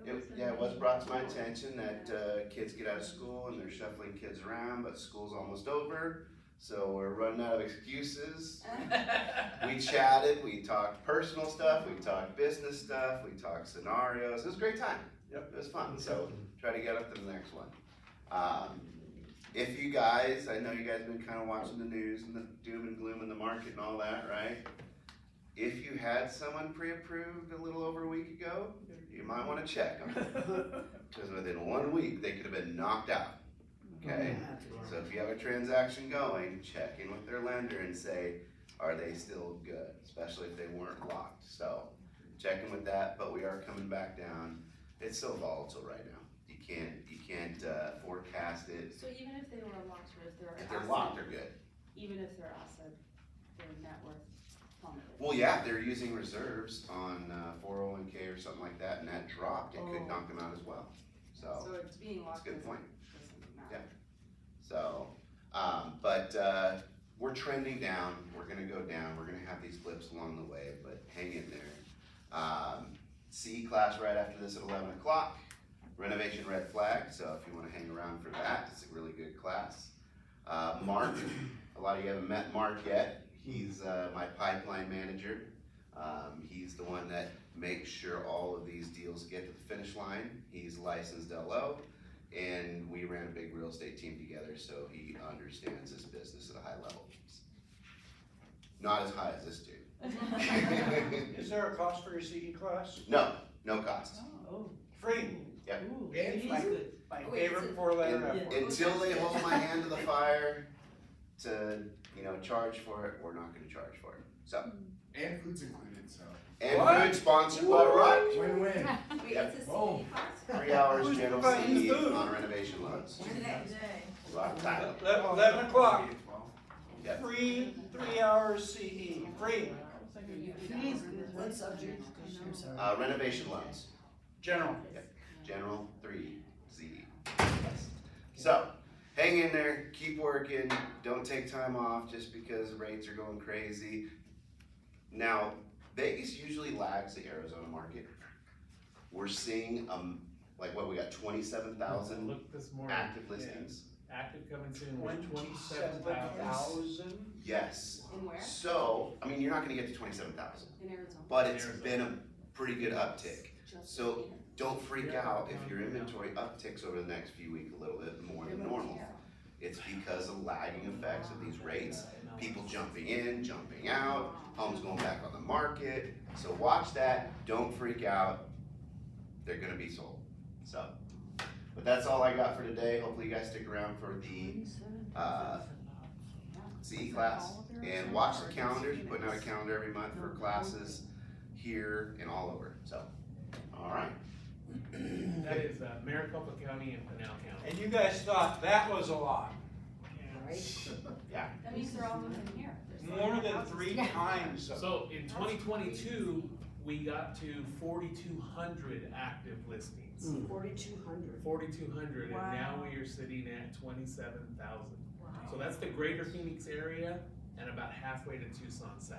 emails. It was brought to my attention that kids get out of school and they're shuffling kids around, but school's almost over. So we're running out of excuses. We chatted, we talked personal stuff, we talked business stuff, we talked scenarios. It was a great time. Yep, it was fun. So try to get up to the next one. If you guys, I know you guys have been kind of watching the news and the doom and gloom in the market and all that, right? If you had someone pre-approved a little over a week ago, you might want to check them. Because within 1 week, they could have been knocked out. Okay? So if you have a transaction going, check in with their lender and say, are they still good? Especially if they weren't locked. So check in with that, but we are coming back down. It's so volatile right now. You can't forecast it. So even if they were locked, or If they're locked, they're good. even if their asset, their net worth plummeted. Well, yeah, they're using reserves on 401k or something like that, and that dropped. It could knock them out as well. So it's being that's locked. a good point. Doesn't matter. So, but we're trending down. We're gonna go down. We're gonna have these blips along the way, but hang in there. CE class right after this at 11 o'clock. Renovation red flag. So if you want to hang around for that, it's a really good class. Mark, a lot of you haven't met Mark yet. He's my pipeline manager. He's the one that makes sure all of these deals get to the finish line. He's licensed LO. And we ran a big real estate team together, so he understands this business at a high level. Not as high as this dude. Is there a cost for your CE class? No cost. Oh. Free. Yep. Ooh, Yeah, it is fine. good. My Wait, favorite is it- four-letter F word. Until they hold my hand to the fire to, charge for it, we're not gonna charge for it. So, and food's included, so. What? And food sponsored by Rock. Win-win. Wait, Yep. it's a Boom. CE class? 3 hours Who's general providing the CE food? on renovation loans. Today. Rock title. 11 o'clock. Yep. Free 3 hours CE. Free. Free is good. What subject? I'm sorry. Renovation loans. General. General 3 CE. So, hang in there, keep working, don't take time off just because rates are going crazy. Now, Vegas usually lags the Arizona market. We're seeing, we got 27,000 Look this morning. active listings. Active coming soon was 27,000. 27,000. Yes. In where? So, you're not gonna get to 27,000, In Arizona. but it's been a pretty good uptick. Just So, in. don't freak out if your inventory upticks over the next few weeks a little bit more than normal. It's because of lagging effects of these rates, people jumping in, jumping out, homes going back on the market. So watch that, don't freak out, they're gonna be sold. So, but that's all I got for today. Hopefully you guys stick around for the CE class. And watch the calendars, we're putting out a calendar every month for classes here and all over, so, all right. That is Maricopa County and Pinal County. And you guys thought that was a lot. Yeah. That means they're all moving here. There's More like than houses. 3 times. So in 2022, we got to 4,200 active listings. 4,200. 4,200, Wow. and now we are sitting at 27,000. Wow. So that's the greater Phoenix area and about halfway to Tucson South.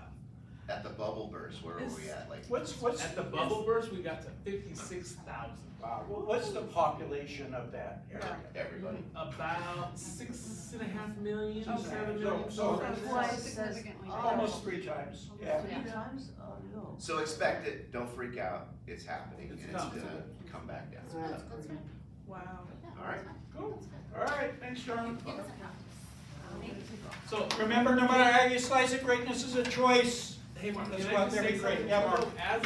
At the bubble burst, where were we at? Like, What's, At the bubble burst, we got to 56,000. wow, what's the population of that area? everybody. About 6.5 million, Okay. 7 million. So- That's why it says, Significantly. Almost 3 times, yeah. 3 times? Oh, no. So expect it, don't freak out, it's happening, and It's it's coming. gonna come back down. Right. Wow. Alright, Cool. All right, thanks, John. So, Remember, no matter how you slice it, greatness is a choice. hey Mark, That's can what I just they're say great. something? Yeah, Mark. As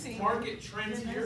that market trends here,